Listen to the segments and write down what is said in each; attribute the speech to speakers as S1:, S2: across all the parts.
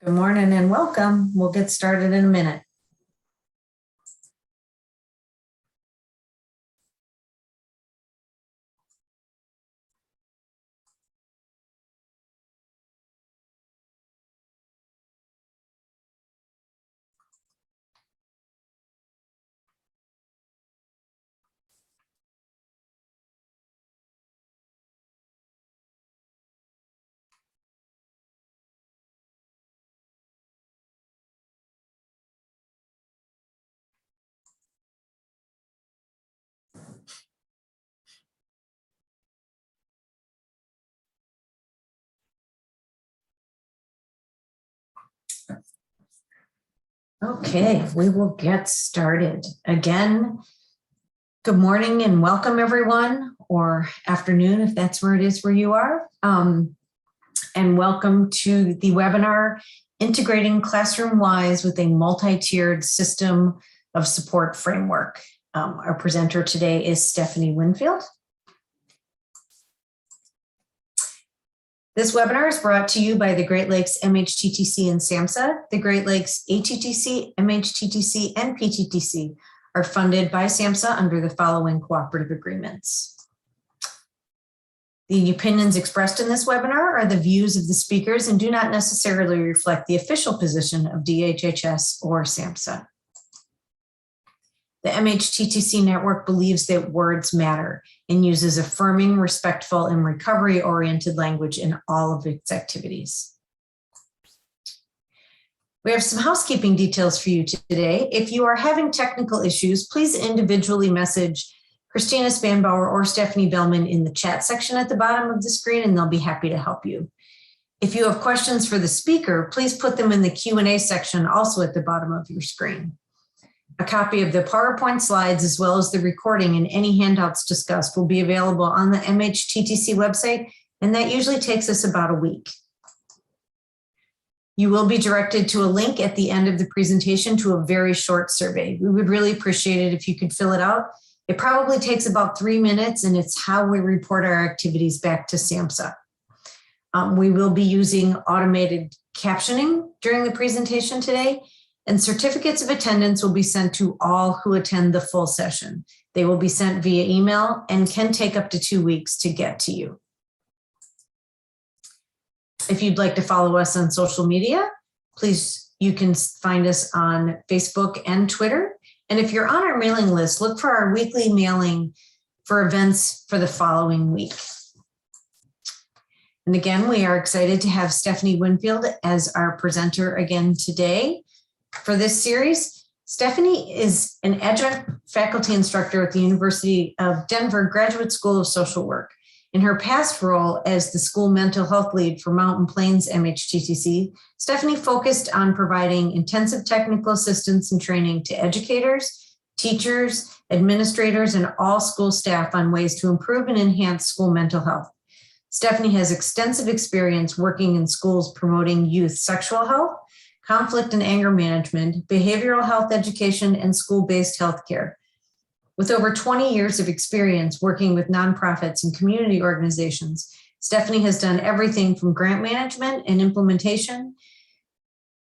S1: Good morning and welcome. We'll get started in a minute. Okay, we will get started. Again, good morning and welcome everyone, or afternoon if that's where it is where you are. And welcome to the webinar, Integrating Classroom-Wise with a Multi-Tiered System of Support Framework. Our presenter today is Stefanie Winfield. This webinar is brought to you by the Great Lakes MHTTC and SAMHSA. The Great Lakes ATTC, MHTTC, and PTTC are funded by SAMHSA under the following cooperative agreements. The opinions expressed in this webinar are the views of the speakers and do not necessarily reflect the official position of DHHS or SAMHSA. The MHTTC network believes that words matter and uses affirming, respectful, and recovery-oriented language in all of its activities. We have some housekeeping details for you today. If you are having technical issues, please individually message Christina Spanbauer or Stefanie Bellman in the chat section at the bottom of the screen, and they'll be happy to help you. If you have questions for the speaker, please put them in the Q&A section also at the bottom of your screen. A copy of the PowerPoint slides, as well as the recording and any handouts discussed, will be available on the MHTTC website, and that usually takes us about a week. You will be directed to a link at the end of the presentation to a very short survey. We would really appreciate it if you could fill it out. It probably takes about 3 minutes, and it's how we report our activities back to SAMHSA. We will be using automated captioning during the presentation today, and certificates of attendance will be sent to all who attend the full session. They will be sent via email and can take up to 2 weeks to get to you. If you'd like to follow us on social media, please, you can find us on Facebook and Twitter. And if you're on our mailing list, look for our weekly mailing for events for the following week. And again, we are excited to have Stefanie Winfield as our presenter again today. For this series, Stefanie is an adjunct faculty instructor at the University of Denver Graduate School of Social Work. In her past role as the school mental health lead for Mountain Plains MHTTC, Stefanie focused on providing intensive technical assistance and training to educators, teachers, administrators, and all school staff on ways to improve and enhance school mental health. Stefanie has extensive experience working in schools promoting youth sexual health, conflict and anger management, behavioral health education, and school-based healthcare. With over 20 years of experience working with nonprofits and community organizations, Stefanie has done everything from grant management and implementation,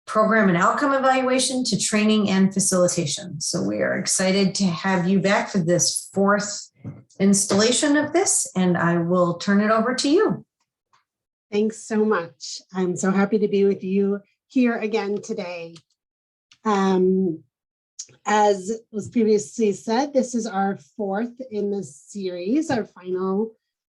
S1: program and outcome evaluation, to training and facilitation. So we are excited to have you back for this 4th installation of this, and I will turn it over to you.
S2: Thanks so much. I'm so happy to be with you here again today. As was previously said, this is our 4th in this series, our final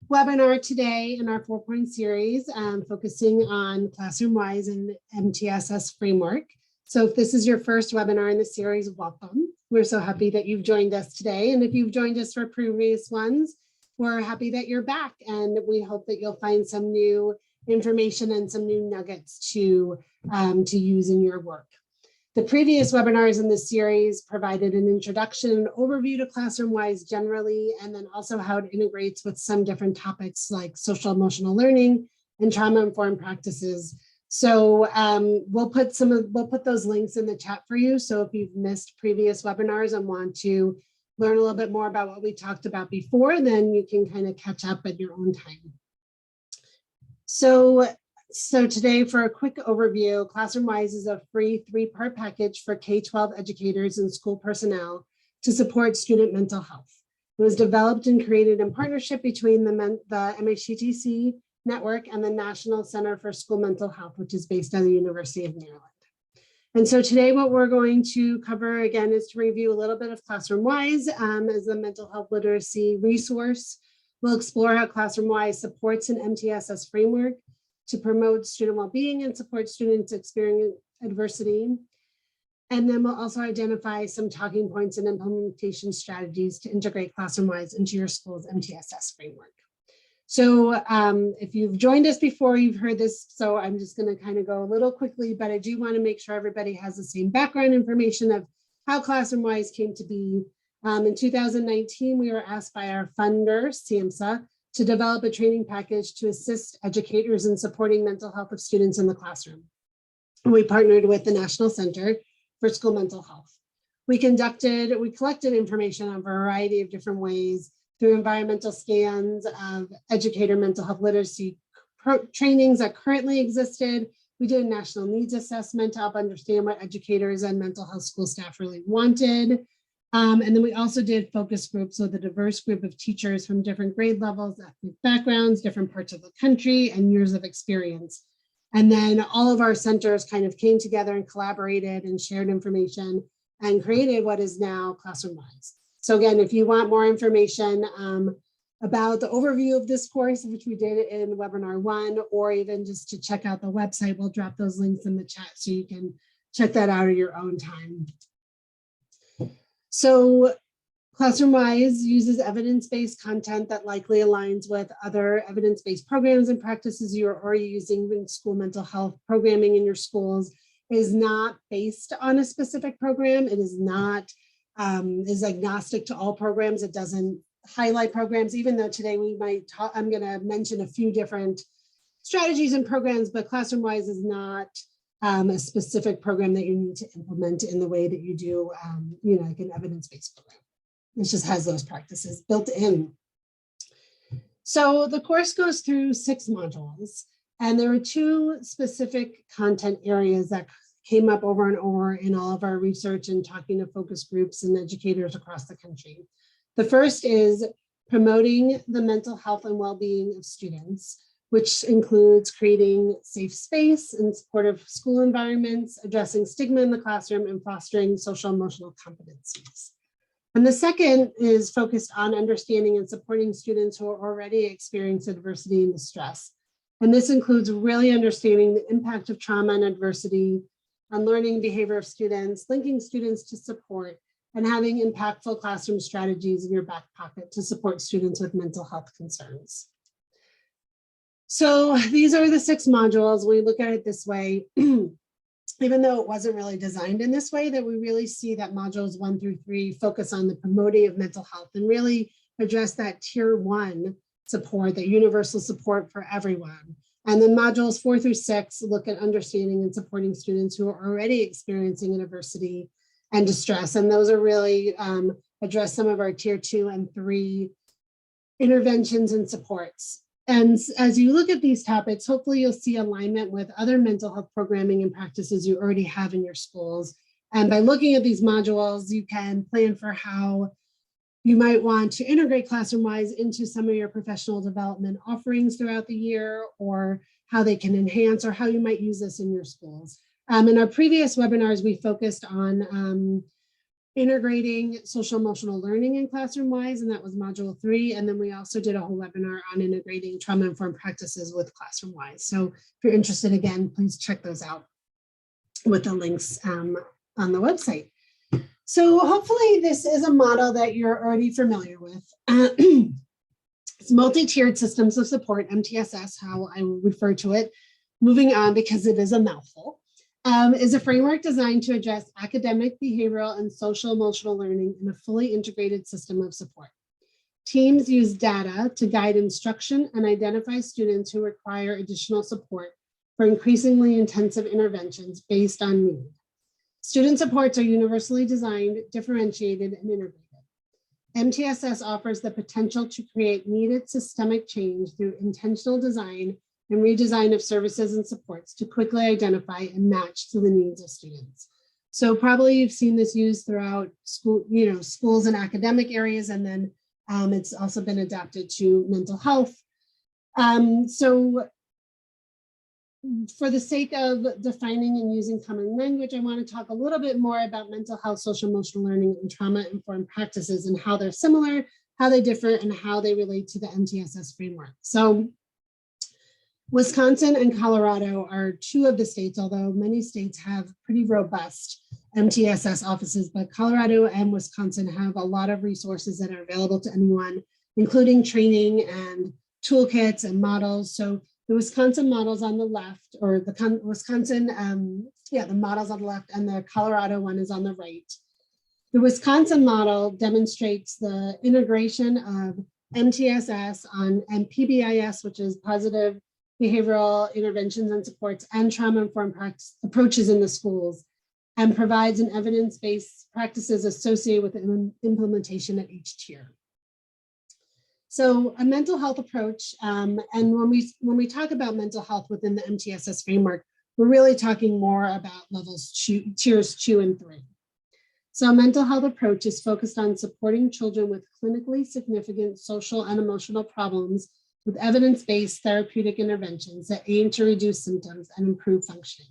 S2: webinar today in our 4-point series, focusing on classroom-wise and MTSS framework. So if this is your first webinar in the series, welcome. We're so happy that you've joined us today. And if you've joined us for previous ones, we're happy that you're back. And we hope that you'll find some new information and some new nuggets to use in your work. The previous webinars in this series provided an introduction and overview to classroom-wise generally, and then also how it integrates with some different topics like social emotional learning and trauma-informed practices. So we'll put those links in the chat for you. So if you've missed previous webinars and want to learn a little bit more about what we talked about before, then you can kind of catch up at your own time. So So today, for a quick overview, ClassroomWise is a free 3-part package for K-12 educators and school personnel to support student mental health. It was developed and created in partnership between the MHTTC network and the National Center for School Mental Health, which is based at the University of Maryland. And so today what we're going to cover again is to review a little bit of ClassroomWise as a mental health literacy resource. We'll explore how ClassroomWise supports an MTSS framework to promote student well-being and support students experiencing adversity. And then we'll also identify some talking points and implementation strategies to integrate ClassroomWise into your school's MTSS framework. So if you've joined us before, you've heard this, so I'm just going to kind of go a little quickly, but I do want to make sure everybody has the same background information of how ClassroomWise came to be. In 2019, we were asked by our funder, SAMHSA, to develop a training package to assist educators in supporting mental health of students in the classroom. And we partnered with the National Center for School Mental Health. We collected information on a variety of different ways through environmental scans of educator mental health literacy trainings that currently existed. We did a national needs assessment to help understand what educators and mental health school staff really wanted. And then we also did focus groups with a diverse group of teachers from different grade levels, ethnic backgrounds, different parts of the country, and years of experience. And then all of our centers kind of came together and collaborated and shared information and created what is now ClassroomWise. So again, if you want more information about the overview of this course, which we did in webinar 1, or even just to check out the website, we'll drop those links in the chat so you can check that out at your own time. So ClassroomWise uses evidence-based content that likely aligns with other evidence-based programs and practices you're already using in school mental health programming in your schools. It is not based on a specific program. It is not is agnostic to all programs. It doesn't highlight programs, even though today we might talk, I'm going to mention a few different strategies and programs, but ClassroomWise is not a specific program that you need to implement in the way that you do, like an evidence-based program. It just has those practices built in. So the course goes through 6 modules, and there are 2 specific content areas that came up over and over in all of our research and talking to focus groups and educators across the country. The first is promoting the mental health and well-being of students, which includes creating safe space and supportive school environments, addressing stigma in the classroom, and fostering social emotional competencies. And the second is focused on understanding and supporting students who are already experiencing adversity and distress. And this includes really understanding the impact of trauma and adversity on learning behavior of students, linking students to support, and having impactful classroom strategies in your back pocket to support students with mental health concerns. So these are the 6 modules. We look at it this way, even though it wasn't really designed in this way, that we really see that modules 1 through 3 focus on the promoting of mental health and really address that tier 1 support, that universal support for everyone. And then modules 4 through 6 look at understanding and supporting students who are already experiencing adversity and distress. And those are really address some of our tier 2 and 3 interventions and supports. And as you look at these topics, hopefully you'll see alignment with other mental health programming and practices you already have in your schools. And by looking at these modules, you can plan for how you might want to integrate ClassroomWise into some of your professional development offerings throughout the year, or how they can enhance, or how you might use this in your schools. In our previous webinars, we focused on integrating social emotional learning in ClassroomWise, and that was module 3. And then we also did a whole webinar on integrating trauma-informed practices with ClassroomWise. So if you're interested, again, please check those out with the links on the website. So hopefully this is a model that you're already familiar with. It's multi-tiered systems of support, MTSS, how I will refer to it, moving on because it is a mouthful, is a framework designed to address academic, behavioral, and social emotional learning in a fully integrated system of support. Teams use data to guide instruction and identify students who require additional support for increasingly intensive interventions based on need. Student supports are universally designed, differentiated, and integrated. MTSS offers the potential to create needed systemic change through intentional design and redesign of services and supports to quickly identify and match to the needs of students. So probably you've seen this used throughout school, schools and academic areas, and then it's also been adapted to mental health. So for the sake of defining and using common language, I want to talk a little bit more about mental health, social emotional learning, and trauma-informed practices and how they're similar, how they differ, and how they relate to the MTSS framework. So Wisconsin and Colorado are two of the states, although many states have pretty robust MTSS offices, but Colorado and Wisconsin have a lot of resources that are available to anyone, including training and toolkits and models. So the Wisconsin models on the left, or the models on the left, and the Colorado one is on the right. The Wisconsin model demonstrates the integration of MTSS and PBIS, which is positive behavioral interventions and supports, and trauma-informed practice approaches in the schools, and provides an evidence-based practices associated with the implementation at each tier. So a mental health approach, and when we talk about mental health within the MTSS framework, we're really talking more about tiers 2 and 3. So a mental health approach is focused on supporting children with clinically significant social and emotional problems with evidence-based therapeutic interventions that aim to reduce symptoms and improve functioning.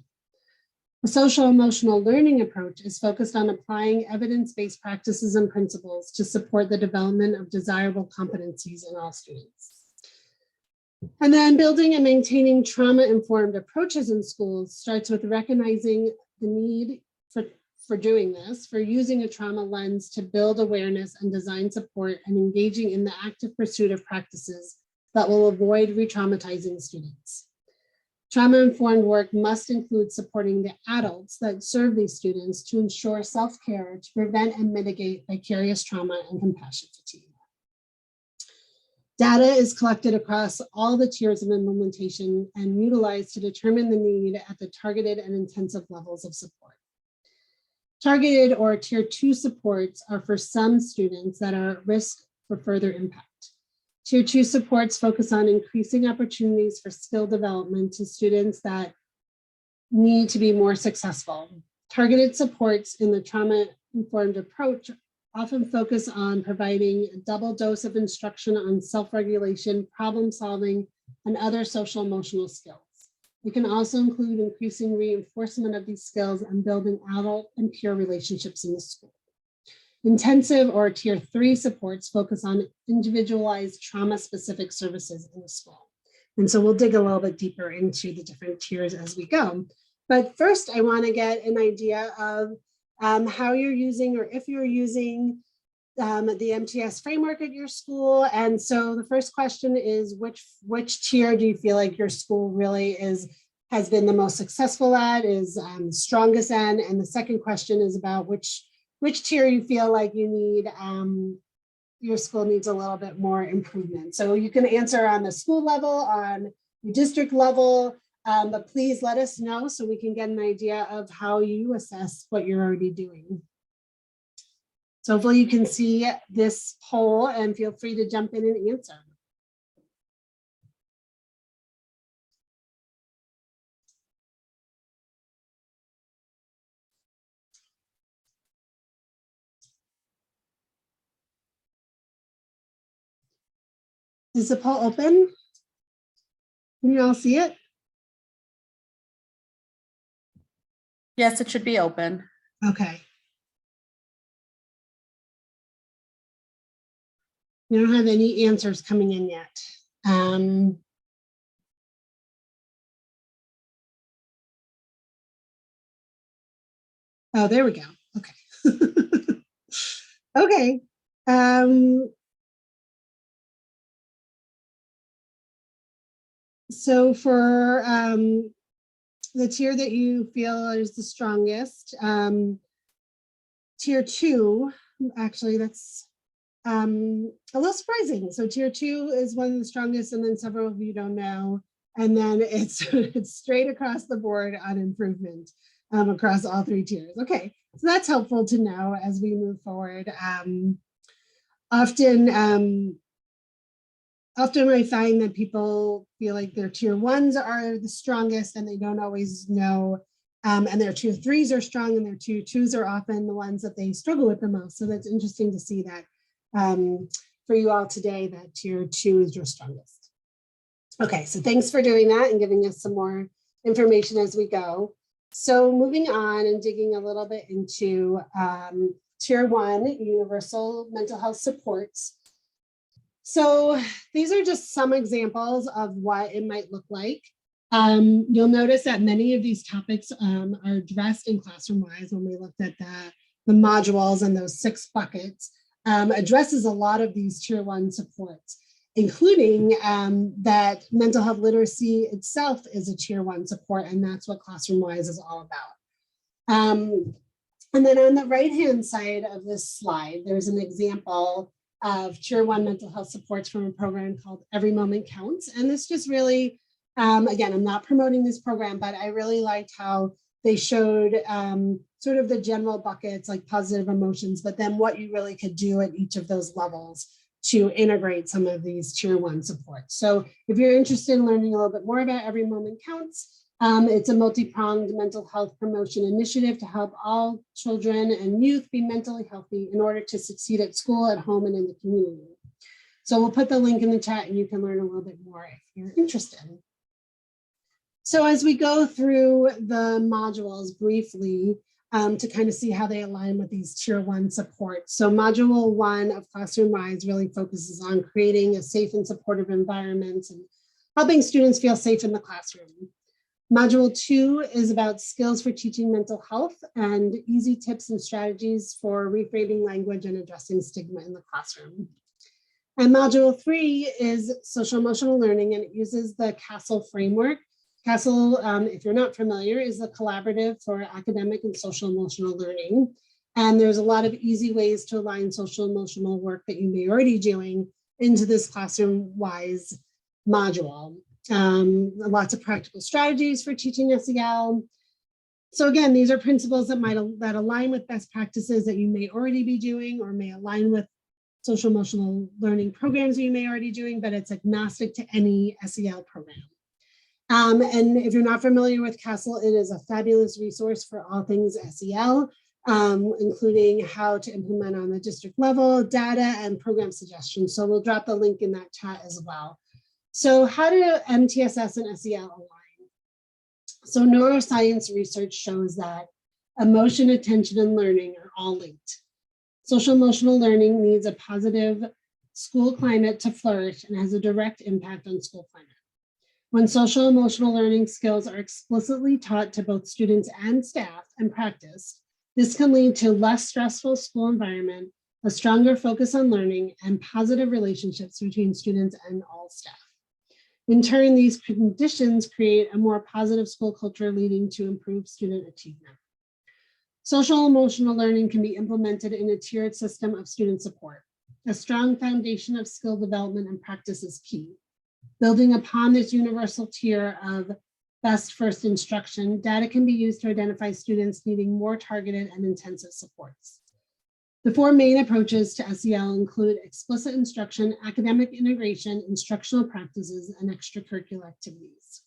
S2: A social emotional learning approach is focused on applying evidence-based practices and principles to support the development of desirable competencies in all students. And then building and maintaining trauma-informed approaches in schools starts with recognizing the need for doing this, for using a trauma lens to build awareness and design support, and engaging in the active pursuit of practices that will avoid re-traumatizing students. Trauma-informed work must include supporting the adults that serve these students to ensure self-care to prevent and mitigate vicarious trauma and compassion fatigue. Data is collected across all the tiers of implementation and utilized to determine the need at the targeted and intensive levels of support. Targeted or tier 2 supports are for some students that are at risk for further impact. Tier 2 supports focus on increasing opportunities for skill development to students that need to be more successful. Targeted supports in the trauma-informed approach often focus on providing a double dose of instruction on self-regulation, problem solving, and other social emotional skills. It can also include increasing reinforcement of these skills and building adult and peer relationships in the school. Intensive or tier 3 supports focus on individualized trauma-specific services in the school. And so we'll dig a little bit deeper into the different tiers as we go. But first, I want to get an idea of how you're using, or if you're using the MTS framework at your school. And so the first question is, which tier do you feel like your school really has been the most successful at, is strongest in? And the second question is about which tier you feel like you need, your school needs a little bit more improvement. So you can answer on the school level, on your district level, but please let us know so we can get an idea of how you assess what you're already doing. So hopefully you can see this poll and feel free to jump in and answer. Is the poll open? Can you all see it?
S3: Yes, it should be open.
S2: Okay. We don't have any answers coming in yet. Oh, there we go. Okay. Okay. So for the tier that you feel is the strongest, tier 2, actually that's a little surprising. So tier 2 is one of the strongest, and then several of you don't know. And then it's straight across the board on improvement across all 3 tiers. Okay, so that's helpful to know as we move forward. Often often I find that people feel like their tier ones are the strongest and they don't always know. And their tier threes are strong and their tier twos are often the ones that they struggle with the most. So that's interesting to see that for you all today, that tier two is your strongest. Okay, so thanks for doing that and giving us some more information as we go. So moving on and digging a little bit into tier one, universal mental health supports. So these are just some examples of what it might look like. You'll notice that many of these topics are addressed in Classroom-Wise when we looked at the modules and those 6 buckets, addresses a lot of these tier one supports, including that mental health literacy itself is a tier one support, and that's what Classroom-Wise is all about. And then on the right-hand side of this slide, there's an example of tier one mental health supports from a program called Every Moment Counts. And this just really, again, I'm not promoting this program, but I really liked how they showed sort of the general buckets like positive emotions, but then what you really could do at each of those levels to integrate some of these tier one supports. So if you're interested in learning a little bit more about Every Moment Counts, it's a multi-pronged mental health promotion initiative to help all children and youth be mentally healthy in order to succeed at school, at home, and in the community. So we'll put the link in the chat and you can learn a little bit more if you're interested. So as we go through the modules briefly, to kind of see how they align with these tier one supports. So module 1 of Classroom-Wise really focuses on creating a safe and supportive environment and helping students feel safe in the classroom. Module 2 is about skills for teaching mental health and easy tips and strategies for reframing language and addressing stigma in the classroom. And module 3 is social emotional learning, and it uses the CASEL framework. CASEL, if you're not familiar, is a collaborative for academic and social emotional learning. And there's a lot of easy ways to align social emotional work that you may already doing into this Classroom-Wise module. Lots of practical strategies for teaching SEL. So again, these are principles that align with best practices that you may already be doing or may align with social emotional learning programs you may already doing, but it's agnostic to any SEL program. And if you're not familiar with CASEL, it is a fabulous resource for all things SEL, including how to implement on the district level, data, and program suggestions. So we'll drop the link in that chat as well. So how do MTSS and SEL align? So neuroscience research shows that emotion, attention, and learning are all linked. Social emotional learning needs a positive school climate to flourish and has a direct impact on school climate. When social emotional learning skills are explicitly taught to both students and staff and practiced, this can lead to less stressful school environment, a stronger focus on learning, and positive relationships between students and all staff. In turn, these conditions create a more positive school culture leading to improved student achievement. Social emotional learning can be implemented in a tiered system of student support. A strong foundation of skill development and practice is key. Building upon this universal tier of best first instruction, data can be used to identify students needing more targeted and intensive supports. The 4 main approaches to SEL include explicit instruction, academic integration, instructional practices, and extracurricular activities.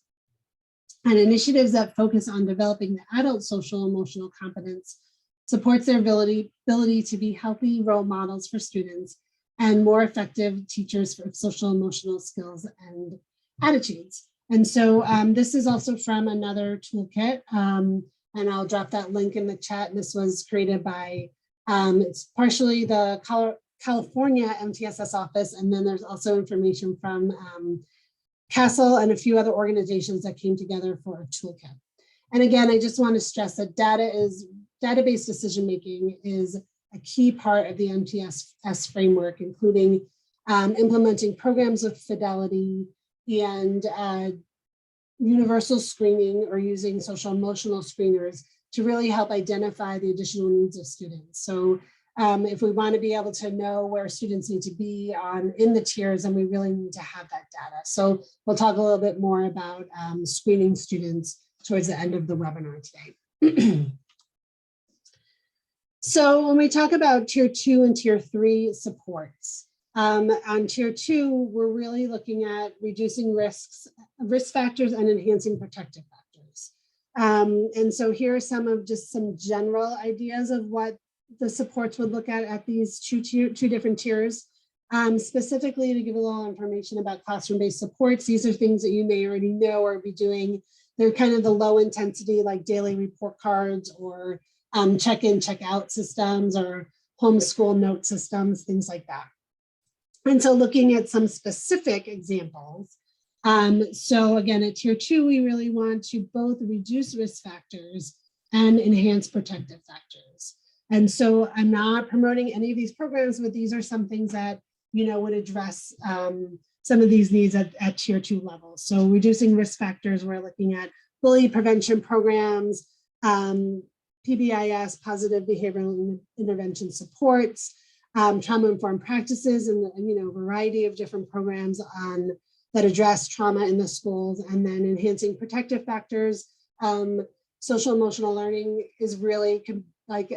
S2: And initiatives that focus on developing the adult social emotional competence supports their ability to be healthy role models for students and more effective teachers for social emotional skills and attitudes. And so this is also from another toolkit, and I'll drop that link in the chat. This was created by, it's partially the California MTSS office, and then there's also information from CASEL and a few other organizations that came together for a toolkit. And again, I just want to stress that database decision-making is a key part of the MTSS framework, including implementing programs with fidelity and universal screening or using social emotional screeners to really help identify the additional needs of students. So if we want to be able to know where students need to be in the tiers, then we really need to have that data. So we'll talk a little bit more about screening students towards the end of the webinar today. So when we talk about tier 2 and tier 3 supports, On tier 2, we're really looking at reducing risk factors and enhancing protective factors. And so here are some general ideas of what the supports would look at these two different tiers. Specifically, to give a little information about classroom-based supports, these are things that you may already know or be doing. They're kind of the low intensity, like daily report cards or check-in, check-out systems or homeschool note systems, things like that. And so looking at some specific examples. So again, at tier 2, we really want to both reduce risk factors and enhance protective factors. And so I'm not promoting any of these programs, but these are some things that, would address some of these needs at tier 2 levels. So reducing risk factors, we're looking at bully prevention programs, PBIS, positive behavioral intervention supports, trauma-informed practices, and a variety of different programs that address trauma in the schools, and then enhancing protective factors. Social emotional learning is really, like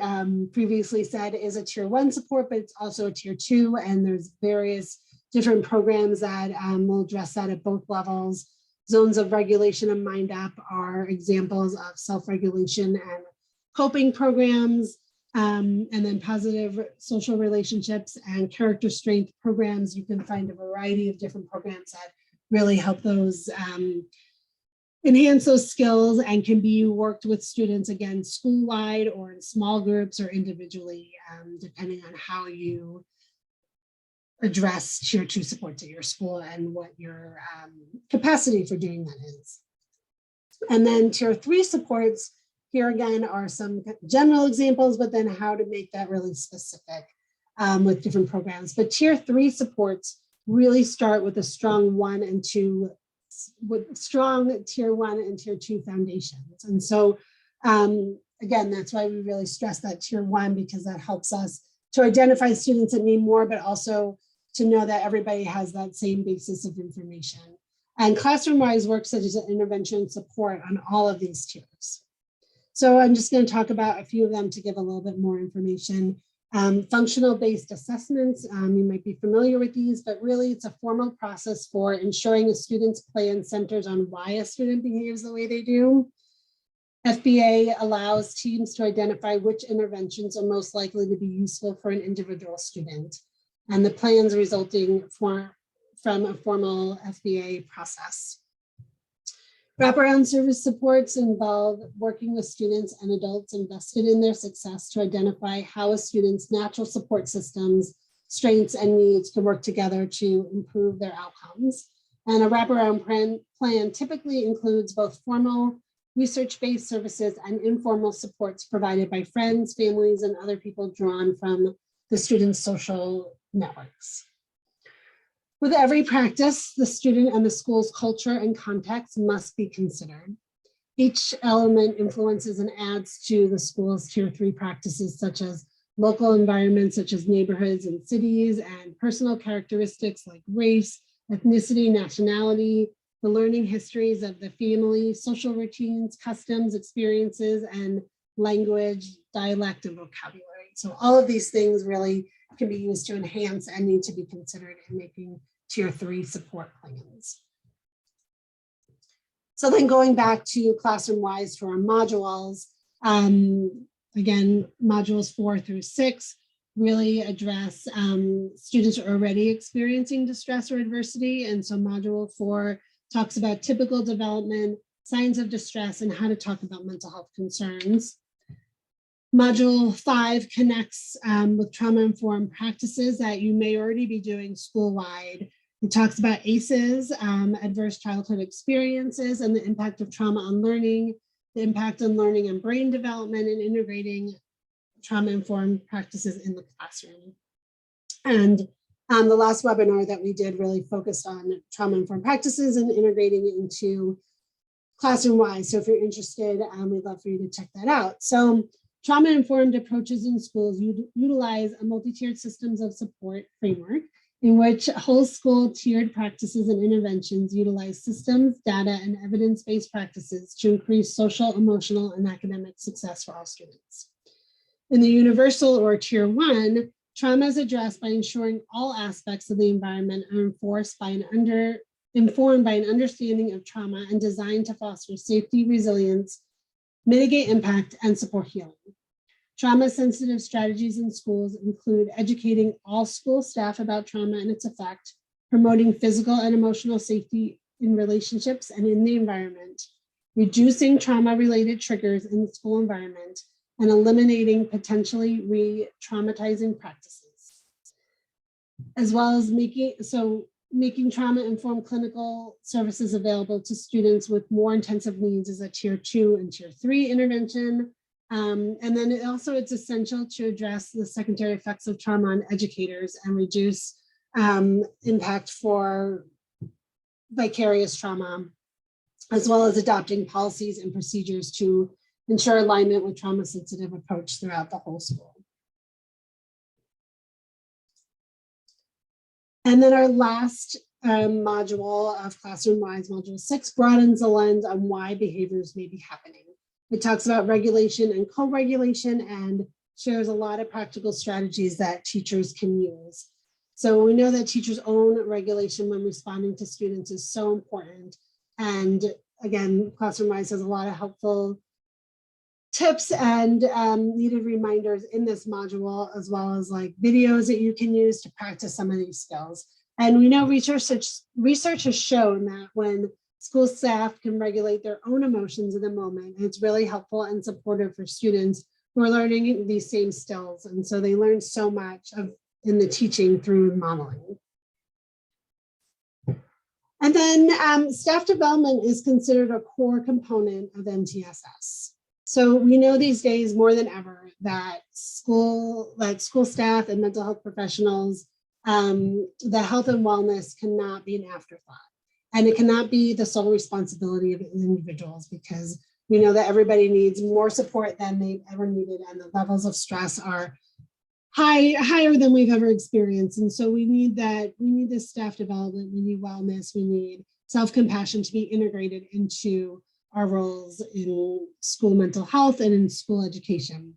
S2: previously said, is a tier 1 support, but it's also a tier 2, and there's various different programs that will address that at both levels. Zones of regulation and Mind Up are examples of self-regulation and coping programs, and then positive social relationships and character strength programs. You can find a variety of different programs that really help those enhance those skills and can be worked with students, again, school-wide or in small groups or individually, depending on how you address tier 2 supports at your school and what your capacity for doing that is. And then tier 3 supports, here again are some general examples, but then how to make that really specific with different programs. But tier 3 supports really start with a strong strong tier 1 and tier 2 foundations. And so again, that's why we really stress that tier 1, because that helps us to identify students that need more, but also to know that everybody has that same basis of information. And classroom-wise work such as intervention support on all of these tiers. So I'm just going to talk about a few of them to give a little bit more information. Functional-based assessments, you might be familiar with these, but really it's a formal process for ensuring a student's plan centers on why a student behaves the way they do. FBA allows teams to identify which interventions are most likely to be useful for an individual student, and the plans resulting from a formal FBA process. Wraparound service supports involve working with students and adults invested in their success to identify how a student's natural support systems, strengths, and needs can work together to improve their outcomes. And a wraparound plan typically includes both formal research-based services and informal supports provided by friends, families, and other people drawn from the student's social networks. With every practice, the student and the school's culture and context must be considered. Each element influences and adds to the school's tier 3 practices, such as local environments, such as neighborhoods and cities, and personal characteristics like race, ethnicity, nationality, the learning histories of the family, social routines, customs, experiences, and language, dialect, and vocabulary. So all of these things really can be used to enhance and need to be considered in making tier 3 support plans. So then going back to classroom-wise to our modules, again, modules 4 through 6 really address students who are already experiencing distress or adversity. And so module 4 talks about typical development, signs of distress, and how to talk about mental health concerns. Module 5 connects with trauma-informed practices that you may already be doing school-wide. It talks about ACEs, adverse childhood experiences, and the impact of trauma on learning, the impact on learning and brain development, and integrating trauma-informed practices in the classroom. And the last webinar that we did really focused on trauma-informed practices and integrating it into classroom-wise. So if you're interested, we'd love for you to check that out. So trauma-informed approaches in schools utilize a multi-tiered systems of support framework in which whole school tiered practices and interventions utilize systems, data, and evidence-based practices to increase social, emotional, and academic success for all students. In the universal or tier 1, Trauma is addressed by ensuring all aspects of the environment are informed by an understanding of trauma and designed to foster safety, resilience, mitigate impact, and support healing. Trauma-sensitive strategies in schools include educating all school staff about trauma and its effect, promoting physical and emotional safety in relationships and in the environment, reducing trauma-related triggers in the school environment, and eliminating potentially re-traumatizing practices, as well as making trauma-informed clinical services available to students with more intensive needs as a tier 2 and tier 3 intervention. And then it's essential to address the secondary effects of trauma on educators and reduce impact for vicarious trauma, as well as adopting policies and procedures to ensure alignment with trauma-sensitive approach throughout the whole school. And then our last module of Classroom-Wise, Module 6, broadens the lens on why behaviors may be happening. It talks about regulation and co-regulation and shares a lot of practical strategies that teachers can use. So we know that teachers' own regulation when responding to students is so important. And again, Classroom-Wise has a lot of helpful tips and needed reminders in this module, as well as like videos that you can use to practice some of these skills. And we know research has shown that when school staff can regulate their own emotions in the moment, it's really helpful and supportive for students who are learning these same skills. And so they learn so much in the teaching through modeling. And then staff development is considered a core component of MTSS. So we know these days more than ever that school staff and mental health professionals, the health and wellness cannot be an afterthought. And it cannot be the sole responsibility of individuals, because we know that everybody needs more support than they've ever needed, and the levels of stress are higher than we've ever experienced. And so we need this staff development, we need wellness, we need self-compassion to be integrated into our roles in school mental health and in school education.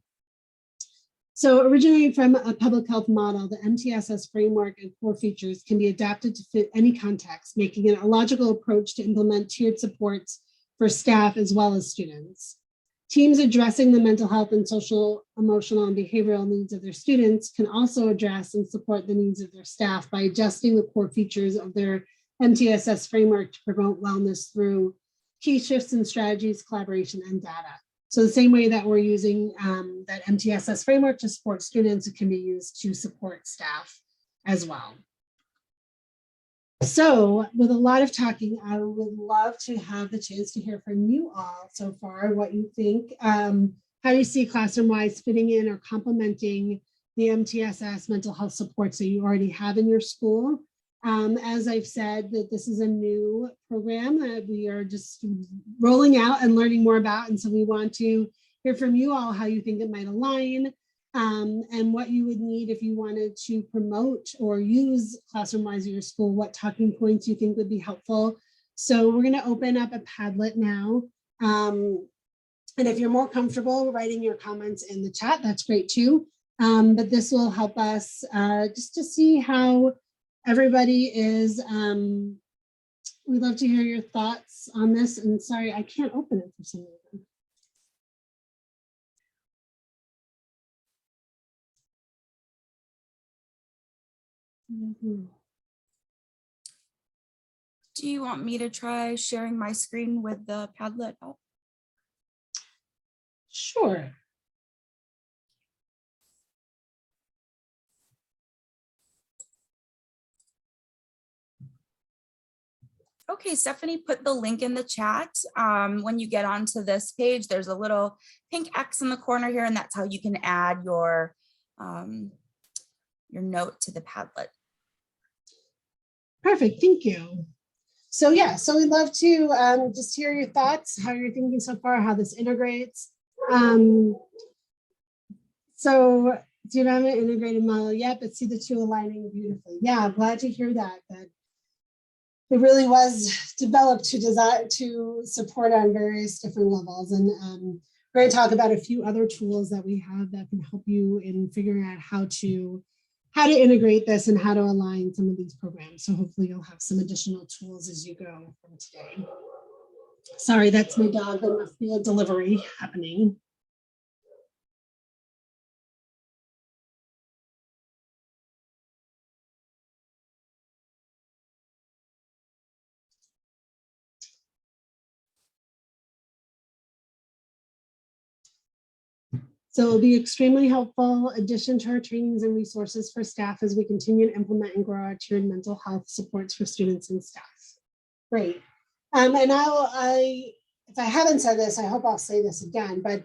S2: So originating from a public health model, the MTSS framework and core features can be adapted to fit any context, making it a logical approach to implement tiered supports for staff as well as students. Teams addressing the mental health and social, emotional, and behavioral needs of their students can also address and support the needs of their staff by adjusting the core features of their MTSS framework to promote wellness through key shifts in strategies, collaboration, and data. So the same way that we're using that MTSS framework to support students, it can be used to support staff as well. So with a lot of talking, I would love to have the chance to hear from you all so far, what you think, how you see Classroom-Wise fitting in or complementing the MTSS mental health supports that you already have in your school. As I've said, that this is a new program that we are just rolling out and learning more about. And so we want to hear from you all how you think it might align, and what you would need if you wanted to promote or use Classroom-Wise at your school, what talking points you think would be helpful. So we're going to open up a Padlet now. And if you're more comfortable writing your comments in the chat, that's great too. But this will help us just to see how everybody is. We'd love to hear your thoughts on this. And sorry, I can't open it for some reason.
S4: Do you want me to try sharing my screen with the Padlet up?
S2: Sure.
S4: Okay, Stephanie put the link in the chat. When you get onto this page, there's a little pink X in the corner here, and that's how you can add your note to the Padlet.
S2: Perfect, thank you. So yeah, so we'd love to just hear your thoughts, how you're thinking so far, how this integrates. So do you have an integrated model yet, but see the two aligning beautifully. Yeah, I'm glad to hear that it really was developed to support on various different levels. And we're going to talk about a few other tools that we have that can help you in figuring out how to how to integrate this and how to align some of these programs. So hopefully you'll have some additional tools as you go from today. Sorry, that's my dog. There must be a delivery happening. So it'll be extremely helpful addition to our trainings and resources for staff as we continue to implement and grow our tiered mental health supports for students and staff. Great. And if I haven't said this, I hope I'll say this again, but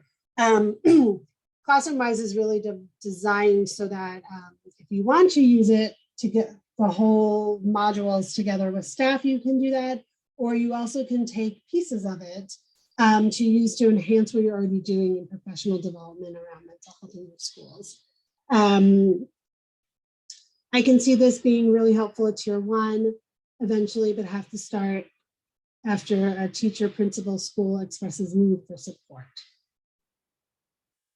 S2: Classroom-Wise is really designed so that if you want to use it to get the whole modules together with staff, you can do that, or you also can take pieces of it to use to enhance what you're already doing in professional development around mental health in your schools. I can see this being really helpful at Tier 1 eventually, but have to start after a teacher, principal, school expresses need for support.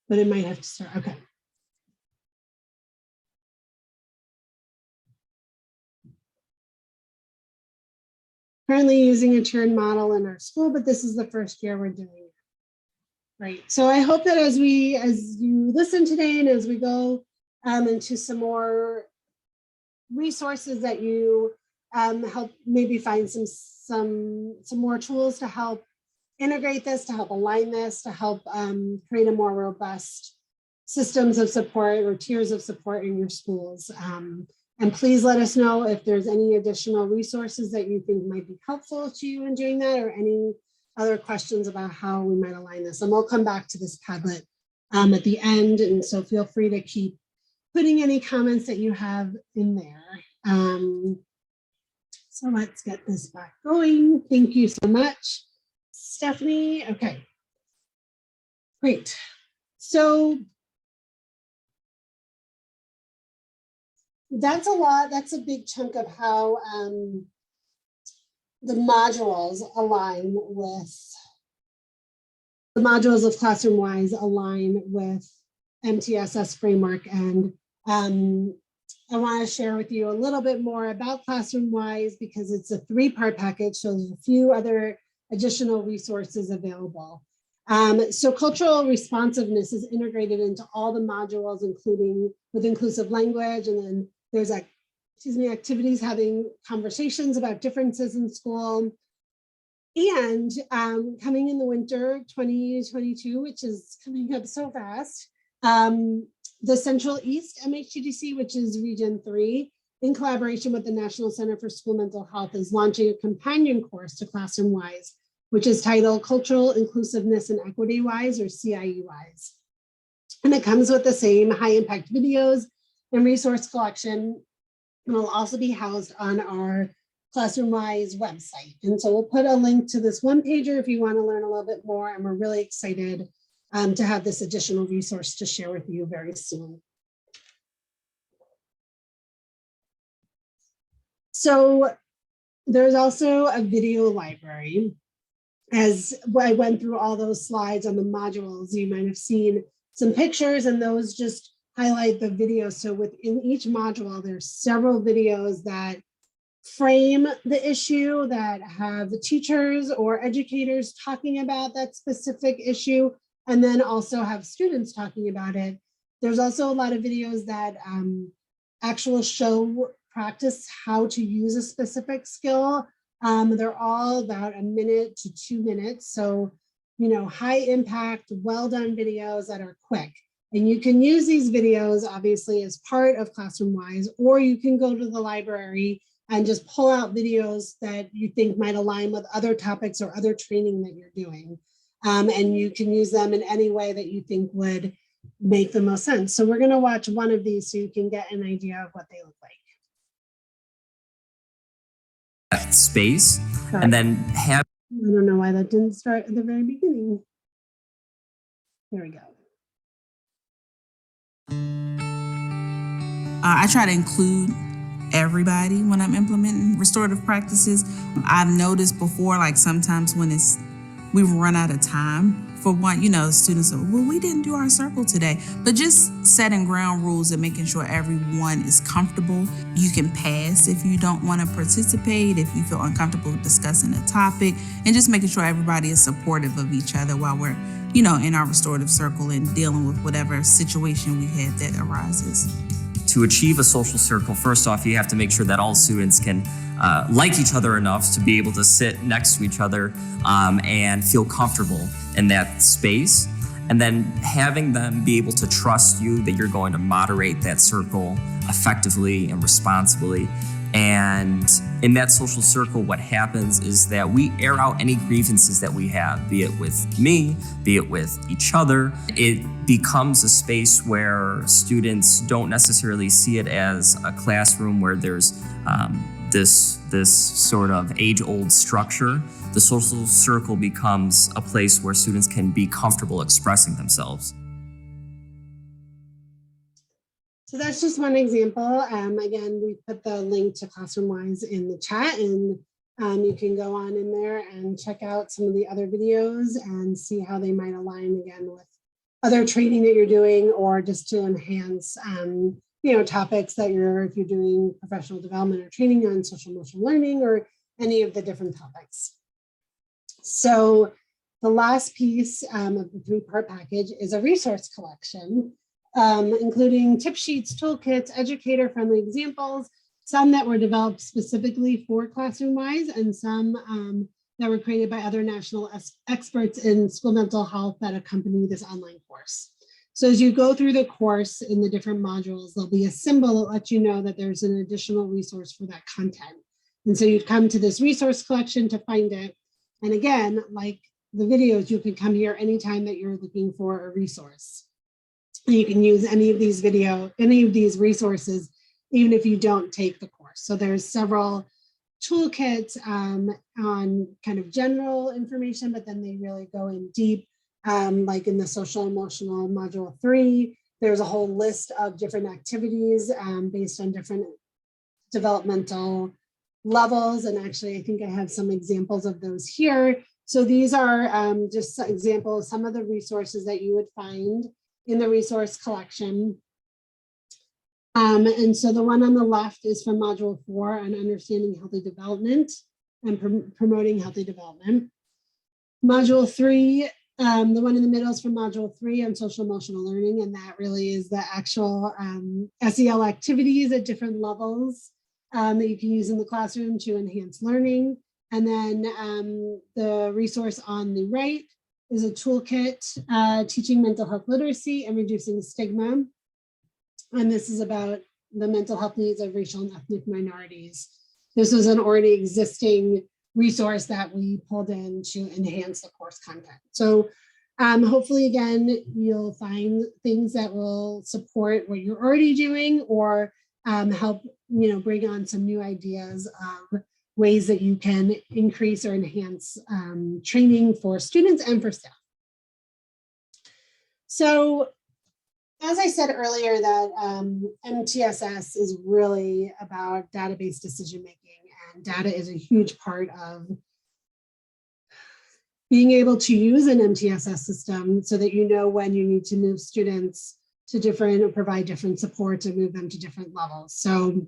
S2: But it might have to start, okay. Currently using a tiered model in our school, but this is the first year we're doing it. Right, so I hope that as you listen today and as we go into some more resources that you help maybe find some more tools to help integrate this, to help align this, to help create a more robust systems of support or tiers of support in your schools. And please let us know if there's any additional resources that you think might be helpful to you in doing that, or any other questions about how we might align this. And we'll come back to this Padlet at the end. And so feel free to keep putting any comments that you have in there. So let's get this back going. Thank you so much, Stephanie. Okay, great. So that's a lot. That's a big chunk of how the modules align with, the modules of Classroom-Wise align with MTSS framework. And I want to share with you a little bit more about Classroom-Wise because it's a 3-part package, so there's a few other additional resources available. So cultural responsiveness is integrated into all the modules, including with inclusive language, and then there's activities having conversations about differences in school. And coming in the winter 2022, which is coming up so fast, the Central East MHTTC, which is Region 3, in collaboration with the National Center for School Mental Health, is launching a companion course to Classroom-Wise, which is titled Cultural Inclusiveness and Equity-Wise, or CIE-Wise. And it comes with the same high-impact videos and resource collection, and will also be housed on our Classroom-Wise website. And so we'll put a link to this one-pager if you want to learn a little bit more, and we're really excited to have this additional resource to share with you very soon. So there's also a video library. As I went through all those slides on the modules, you might have seen some pictures, and those just highlight the videos. So within each module, there's several videos that frame the issue, that have the teachers or educators talking about that specific issue, and then also have students talking about it. There's also a lot of videos that actually show practice how to use a specific skill. They're all about 1 minute to 2 minutes. So, high impact, well done videos that are quick. And you can use these videos obviously as part of Classroom-Wise, or you can go to the library and just pull out videos that you think might align with other topics or other training that you're doing. And you can use them in any way that you think would make the most sense. So we're going to watch one of these so you can get an idea of what they look like.
S5: Space.
S2: Sorry.
S5: And then have.
S2: I don't know why that didn't start at the very beginning. There we go.
S6: I try to include everybody when I'm implementing restorative practices. I've noticed before, like sometimes when it's we've run out of time. For one, students are, well, we didn't do our circle today. But just setting ground rules and making sure everyone is comfortable. You can pass if you don't want to participate, if you feel uncomfortable discussing a topic, and just making sure everybody is supportive of each other while we're, in our restorative circle and dealing with whatever situation we had that arises.
S5: To achieve a social circle, first off, you have to make sure that all students can like each other enough to be able to sit next to each other and feel comfortable in that space. And then having them be able to trust you that you're going to moderate that circle effectively and responsibly. And in that social circle, what happens is that we air out any grievances that we have, be it with me, be it with each other. It becomes a space where students don't necessarily see it as a classroom where there's this sort of age-old structure. The social circle becomes a place where students can be comfortable expressing themselves.
S2: So that's just one example. Again, we put the link to ClassroomWise in the chat, and you can go on in there and check out some of the other videos and see how they might align again with other training that you're doing, or just to enhance topics that if you're doing professional development or training on social emotional learning or any of the different topics. So the last piece of the 3-part package is a resource collection, including tip sheets, toolkits, educator-friendly examples, some that were developed specifically for ClassroomWise, and some that were created by other national experts in school mental health that accompany this online course. So as you go through the course in the different modules, there'll be a symbol that lets you know that there's an additional resource for that content. And so you'd come to this resource collection to find it. And again, like the videos, you can come here anytime that you're looking for a resource. And you can use any of these resources, even if you don't take the course. So there's several toolkits on kind of general information, but then they really go in deep. Like in the social emotional module 3, there's a whole list of different activities based on different developmental levels. And actually, I think I have some examples of those here. So these are just examples, some of the resources that you would find in the resource collection. And so the one on the left is from module 4 on understanding healthy development and promoting healthy development. Module 3, the one in the middle is from module 3 on social emotional learning, and that really is the actual SEL activities at different levels that you can use in the classroom to enhance learning. And then the resource on the right is a toolkit teaching mental health literacy and reducing stigma. And this is about the mental health needs of racial and ethnic minorities. This was an already existing resource that we pulled in to enhance the course content. So hopefully, again, you'll find things that will support what you're already doing, or help bring on some new ideas of ways that you can increase or enhance training for students and for staff. So as I said earlier, that MTSS is really about database decision-making, and data is a huge part of being able to use an MTSS system so that you know when you need to move students to different, or provide different supports, or move them to different levels. So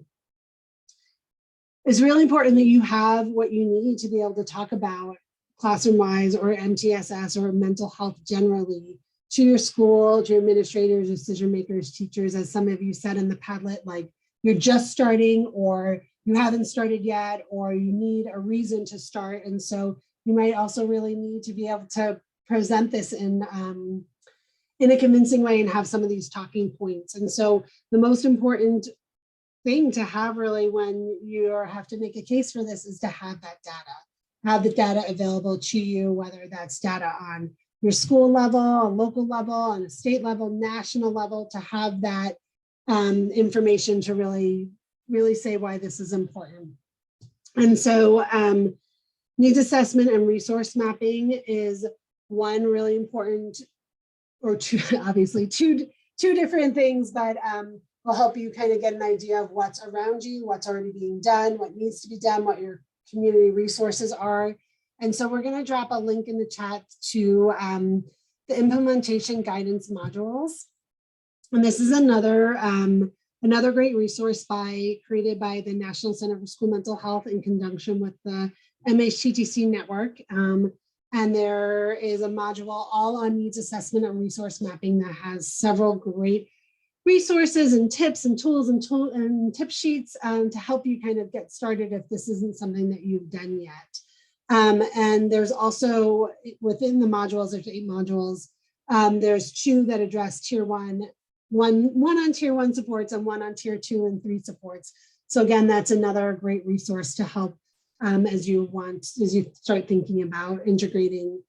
S2: it's really important that you have what you need to be able to talk about ClassroomWise or MTSS or mental health generally to your school, to your administrators, decision makers, teachers. As some of you said in the Padlet, like you're just starting, or you haven't started yet, or you need a reason to start. And so you might also really need to be able to present this in a convincing way and have some of these talking points. And so the most important thing to have really when you have to make a case for this is to have that data, have the data available to you, whether that's data on your school level, a local level, on a state level, national level, to have that information to really say why this is important. And so needs assessment and resource mapping is one really important, or two, obviously two different things, but will help you kind of get an idea of what's around you, what's already being done, what needs to be done, what your community resources are. And so we're going to drop a link in the chat to the implementation guidance modules. And this is another great resource created by the National Center for School Mental Health in conjunction with the MHTTC network. And there is a module all on needs assessment and resource mapping that has several great resources and tips and tools and tip sheets to help you kind of get started if this isn't something that you've done yet. And there's also within the modules, there's 8 modules. There's 2 that address tier 1, one on tier 1 supports and 1 on tier 2 and 3 supports. So again, that's another great resource to help as you start thinking about integrating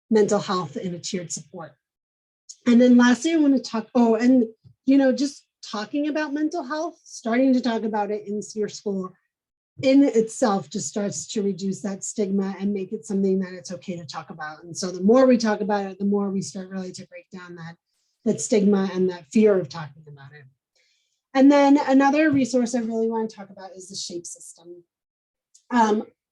S2: mental health in a tiered support. And then lastly, I want to talk, just talking about mental health, starting to talk about it in your school in itself just starts to reduce that stigma and make it something that it's okay to talk about. And so the more we talk about it, the more we start really to break down that stigma and that fear of talking about it. And then another resource I really want to talk about is the SHAPE system.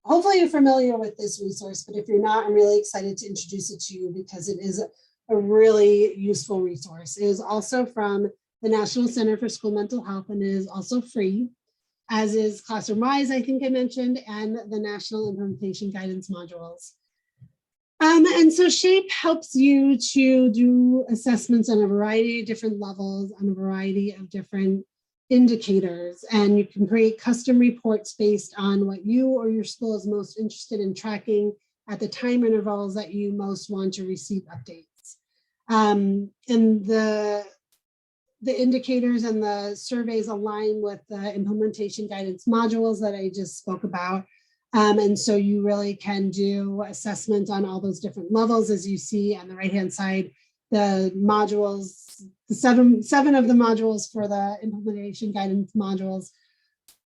S2: Hopefully you're familiar with this resource, but if you're not, I'm really excited to introduce it to you because it is a really useful resource. It is also from the National Center for School Mental Health and it is also free, as is Classroom-Wise, I think I mentioned, and the National Implementation Guidance modules. And so SHAPE helps you to do assessments on a variety of different levels, on a variety of different indicators, and you can create custom reports based on what you or your school is most interested in tracking at the time intervals that you most want to receive updates. And the indicators and the surveys align with the implementation guidance modules that I just spoke about. And so you really can do assessment on all those different levels. As you see on the right-hand side, the modules, the seven of the modules for the implementation guidance modules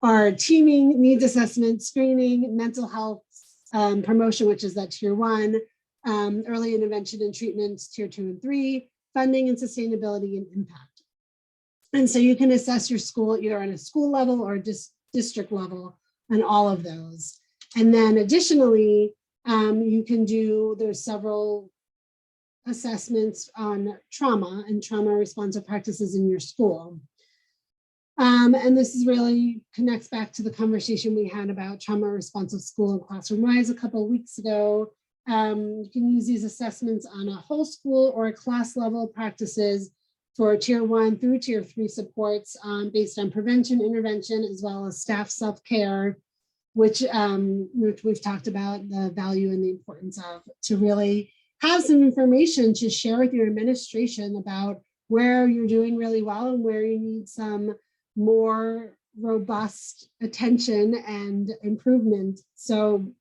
S2: are teaming, needs assessment, screening, mental health, promotion, which is that tier 1, early intervention and treatments, tier 2 and 3, funding and sustainability and impact. And so you can assess your school either on a school level or district level on all of those. And then additionally, you can do, there's several assessments on trauma and trauma responsive practices in your school. And this is really connects back to the conversation we had about trauma responsive school and Classroom-Wise a couple of weeks ago. You can use these assessments on a whole school or a class level practices for tier 1 through tier 3 supports based on prevention, intervention, as well as staff self-care, which we've talked about the value and the importance of, to really have some information to share with your administration about where you're doing really well and where you need some more robust attention and improvement. So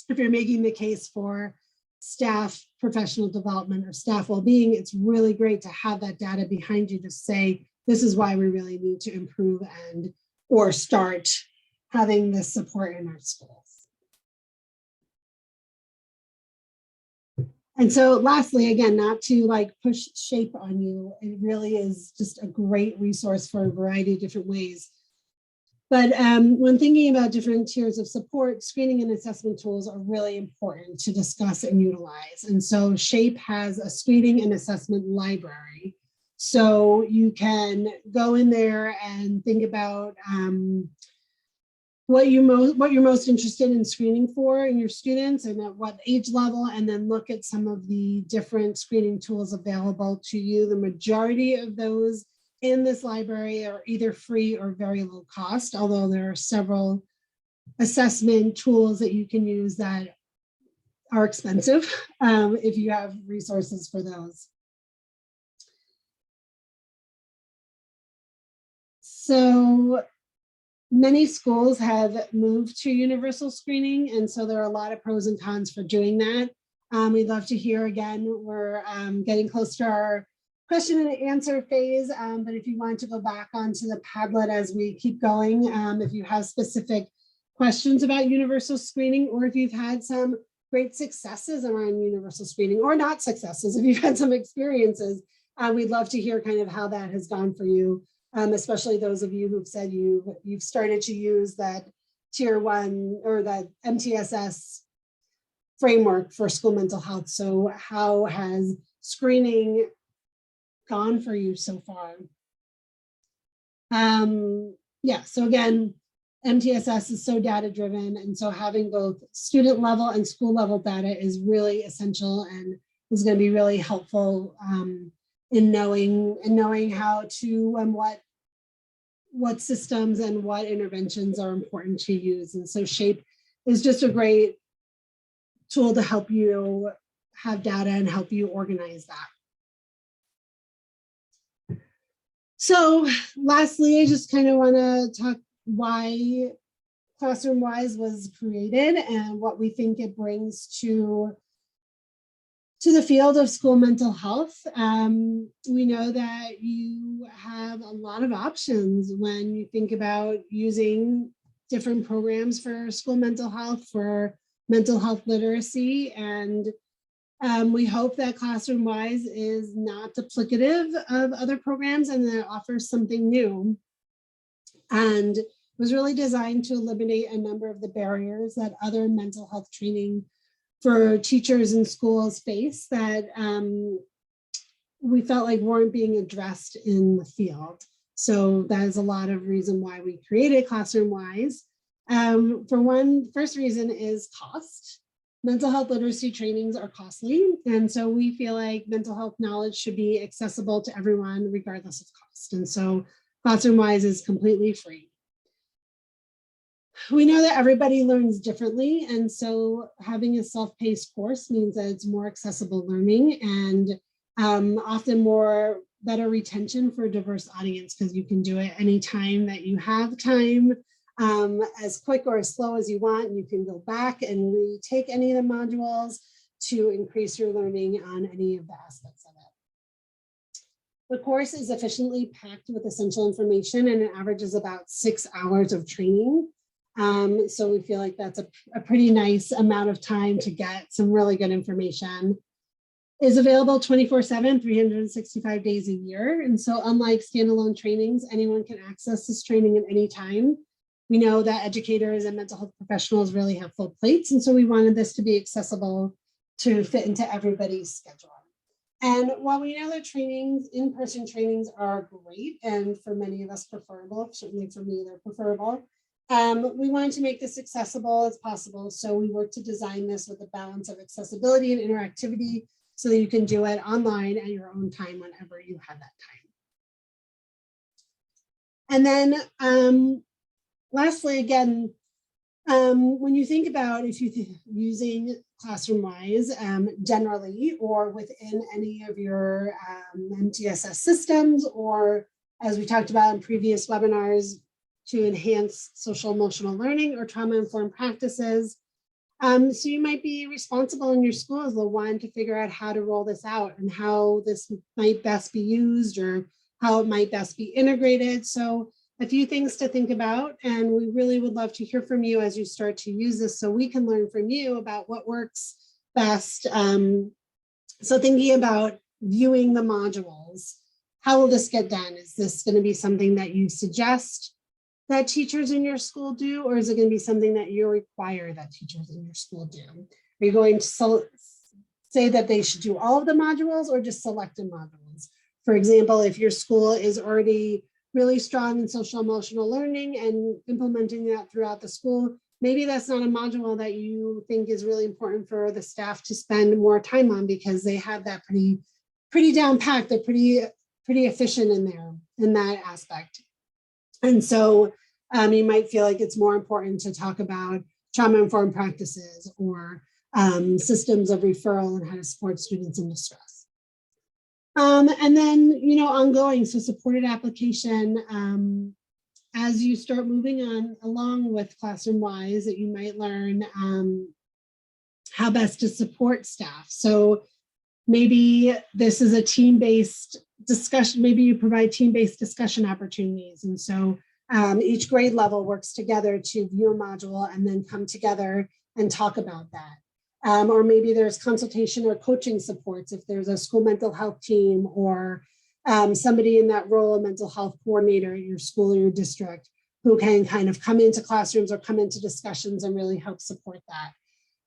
S2: if you're making the case for staff professional development or staff well-being, it's really great to have that data behind you to say, this is why we really need to improve and or start having this support in our schools. And so lastly, again, not to like push SHAPE on you, it really is just a great resource for a variety of different ways. But when thinking about different tiers of support, screening and assessment tools are really important to discuss and utilize. And so SHAPE has a screening and assessment library. So you can go in there and think about what you're most interested in screening for in your students and at what age level, and then look at some of the different screening tools available to you. The majority of those in this library are either free or very low cost, although there are several assessment tools that you can use that are expensive if you have resources for those. So many schools have moved to universal screening, and so there are a lot of pros and cons for doing that. We'd love to hear again. We're getting close to our question and answer phase, but if you want to go back onto the Padlet as we keep going, if you have specific questions about universal screening, or if you've had some great successes around universal screening, or not successes, if you've had some experiences, we'd love to hear kind of how that has gone for you, especially those of you who've said you've started to use that tier 1 or that MTSS framework for school mental health. So how has screening gone for you so far? Yeah, so again, MTSS is so data driven, and so having both student level and school level data is really essential and is going to be really helpful in knowing how to and what systems and what interventions are important to use. And so SHAPE is just a great tool to help you have data and help you organize that. So lastly, I just kind of want to talk why ClassroomWise was created and what we think it brings to the field of school mental health. We know that you have a lot of options when you think about using different programs for school mental health, for mental health literacy, and we hope that ClassroomWise is not duplicative of other programs and that it offers something new. And was really designed to eliminate a number of the barriers that other mental health training for teachers in schools face that we felt like weren't being addressed in the field. So that is a lot of reason why we created ClassroomWise. For one, first reason is cost. Mental health literacy trainings are costly. And so we feel like mental health knowledge should be accessible to everyone regardless of cost. And so ClassroomWise is completely free. We know that everybody learns differently, and so having a self-paced course means that it's more accessible learning and often more better retention for a diverse audience, because you can do it anytime that you have time, as quick or as slow as you want. You can go back and retake any of the modules to increase your learning on any of the aspects of it. The course is efficiently packed with essential information, and it averages about 6 hours of training. So we feel like that's a pretty nice amount of time to get some really good information. Is available 24/7, 365 days a year. And so unlike standalone trainings, anyone can access this training at any time. We know that educators and mental health professionals really have full plates. And so we wanted this to be accessible to fit into everybody's schedule. And while we know that trainings, in-person trainings are great, and for many of us preferable, certainly for me, they're preferable, we wanted to make this accessible as possible. So we worked to design this with a balance of accessibility and interactivity so that you can do it online at your own time whenever you have that time. And then lastly, again, when you think about if you're using ClassroomWise generally or within any of your MTSS systems, or as we talked about in previous webinars, to enhance social emotional learning or trauma-informed practices. So you might be responsible in your school as the one to figure out how to roll this out and how this might best be used or how it might best be integrated. So a few things to think about, and we really would love to hear from you as you start to use this so we can learn from you about what works best. So thinking about viewing the modules, how will this get done? Is this going to be something that you suggest that teachers in your school do, or is it going to be something that you require that teachers in your school do? Are you going to say that they should do all of the modules or just selected modules? For example, if your school is already really strong in social emotional learning and implementing that throughout the school, maybe that's not a module that you think is really important for the staff to spend more time on because they have that pretty down packed. They're pretty efficient in there in that aspect. And so you might feel like it's more important to talk about trauma-informed practices or systems of referral and how to support students in distress. And then, ongoing, so supported application. As you start moving on along with ClassroomWise, that you might learn how best to support staff. So maybe this is a team-based discussion, maybe you provide team-based discussion opportunities. And so each grade level works together to view a module and then come together and talk about that. Or maybe there's consultation or coaching supports if there's a school mental health team or somebody in that role, a mental health coordinator at your school or your district, who can kind of come into classrooms or come into discussions and really help support that.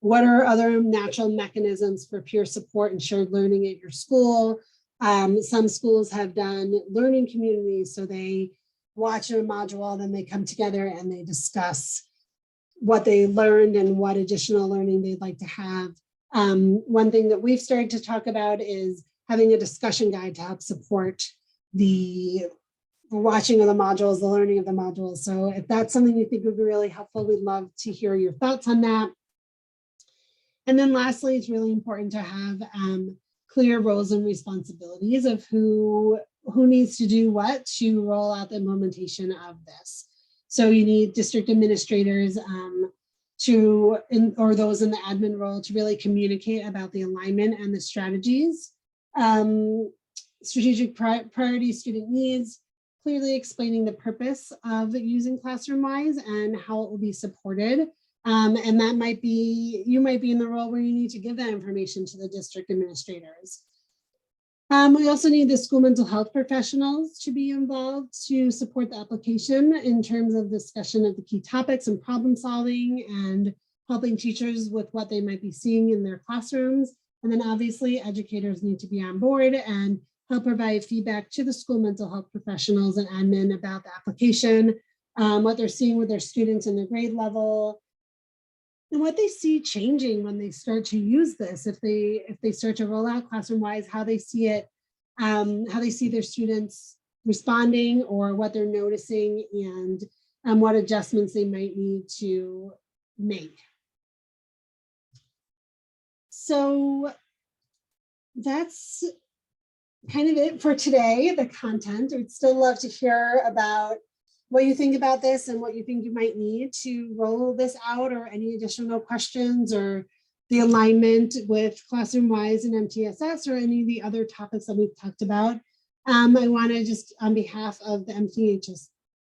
S2: What are other natural mechanisms for peer support and shared learning at your school? Some schools have done learning communities, so they watch a module, then they come together and they discuss what they learned and what additional learning they'd like to have. One thing that we've started to talk about is having a discussion guide to help support the watching of the modules, the learning of the modules. So if that's something you think would be really helpful, we'd love to hear your thoughts on that. And then lastly, it's really important to have clear roles and responsibilities of who needs to do what to roll out the implementation of this. So you need district administrators or those in the admin role to really communicate about the alignment and the strategies, strategic priorities, student needs, clearly explaining the purpose of using ClassroomWise and how it will be supported. And that might be, you might be in the role where you need to give that information to the district administrators. We also need the school mental health professionals to be involved to support the application in terms of discussion of the key topics and problem solving and helping teachers with what they might be seeing in their classrooms. And then obviously educators need to be on board and help provide feedback to the school mental health professionals and admin about the application, what they're seeing with their students in their grade level, and what they see changing when they start to use this, if they start to roll out ClassroomWise, how they see it, how they see their students responding or what they're noticing, and what adjustments they might need to make. So that's kind of it for today, the content. We'd still love to hear about what you think about this and what you think you might need to roll this out, or any additional questions, or the alignment with ClassroomWise and MTSS, or any of the other topics that we've talked about. I want to just, on behalf of the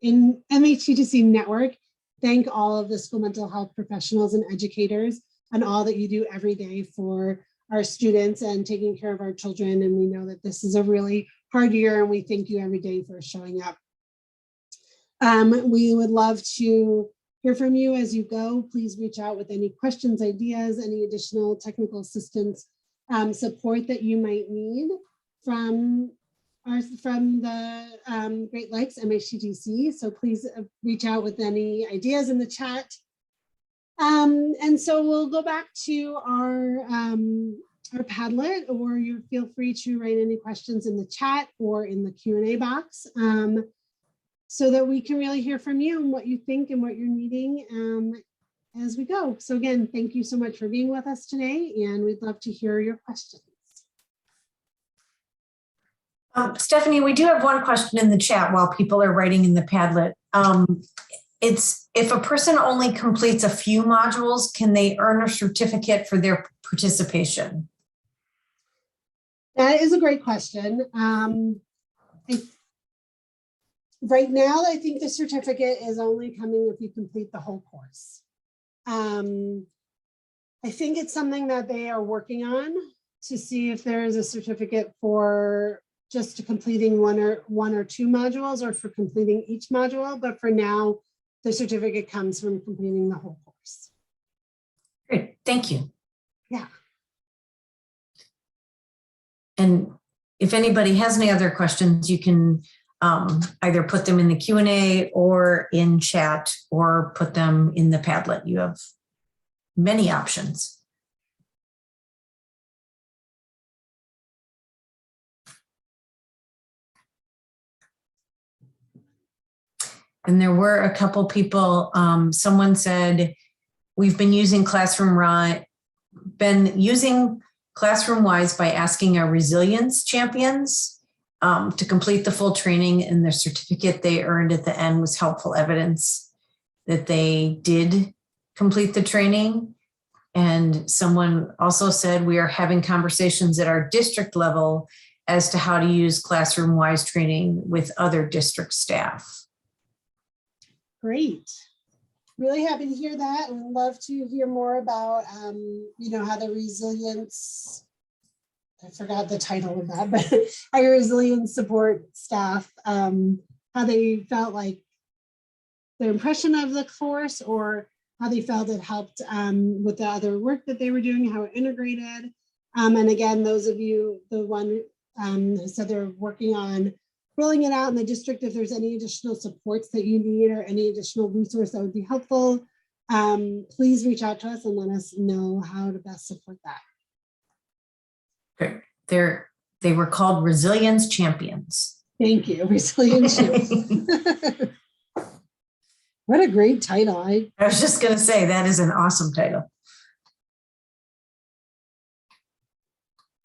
S2: MHTTC network, thank all of the school mental health professionals and educators and all that you do every day for our students and taking care of our children. And we know that this is a really hard year, and we thank you every day for showing up. We would love to hear from you as you go. Please reach out with any questions, ideas, any additional technical assistance, support that you might need from the Great Lakes MHTTC. So please reach out with any ideas in the chat. And so we'll go back to our Padlet, or you feel free to write any questions in the chat or in the Q&A box, so that we can really hear from you and what you think and what you're needing as we go. So again, thank you so much for being with us today, and we'd love to hear your questions.
S1: Stefanie, we do have one question in the chat while people are writing in the Padlet. It's, if a person only completes a few modules, can they earn a certificate for their participation?
S2: That is a great question. Right now, I think the certificate is only coming if you complete the whole course. I think it's something that they are working on to see if there is a certificate for just completing one or two modules, or for completing each module. But for now, the certificate comes from completing the whole course.
S1: Great, thank you.
S2: Yeah.
S1: And if anybody has any other questions, you can either put them in the Q&A or in chat, or put them in the Padlet. You have many options. And there were a couple people, someone said, we've been using ClassroomWise by asking our resilience champions to complete the full training, and the certificate they earned at the end was helpful evidence that they did complete the training. And someone also said, we are having conversations at our district level as to how to use ClassroomWise training with other district staff.
S2: Great. Really happy to hear that, and love to hear more about, how the resilience, I forgot the title of that, but our resilience support staff, how they felt like their impression of the course, or how they felt it helped with the other work that they were doing, how it integrated. And again, those of you, the one who said they're working on rolling it out in the district, if there's any additional supports that you need or any additional resource that would be helpful, please reach out to us and let us know how to best support that.
S1: They were called Resilience Champions.
S2: Thank you, Resilience Champions. What a great title.
S1: I was just going to say, that is an awesome title.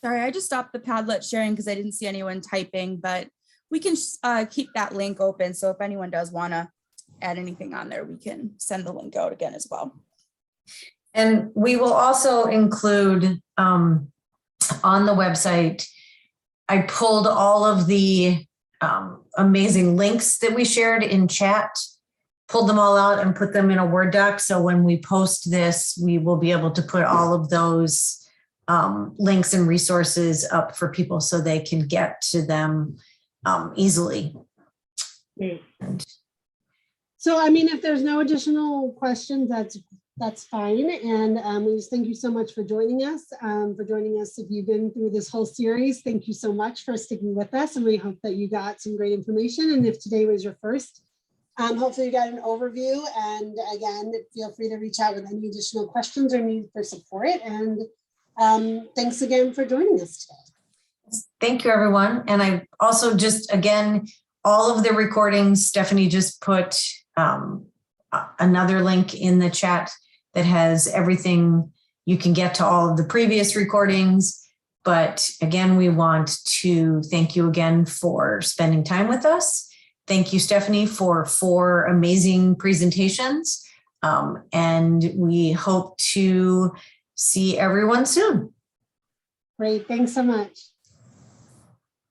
S4: Sorry, I just stopped the Padlet sharing because I didn't see anyone typing, but we can keep that link open. So if anyone does want to add anything on there, we can send the link out again as well.
S1: And we will also include on the website, I pulled all of the amazing links that we shared in chat, pulled them all out and put them in a Word doc. So when we post this, we will be able to put all of those links and resources up for people so they can get to them easily.
S2: Great. So, I mean, if there's no additional questions, that's fine. And we just thank you so much for joining us. If you've been through this whole series, thank you so much for sticking with us. And we hope that you got some great information. And if today was your first, hopefully you got an overview. And again, feel free to reach out with any additional questions or need for support. And thanks again for joining us today.
S1: Thank you, everyone. And I also just, again, all of the recordings, Stefanie just put another link in the chat that has everything. You can get to all of the previous recordings. But again, we want to thank you again for spending time with us. Thank you, Stefanie, for 4 amazing presentations. And we hope to see everyone soon.
S2: Great. Thanks so much.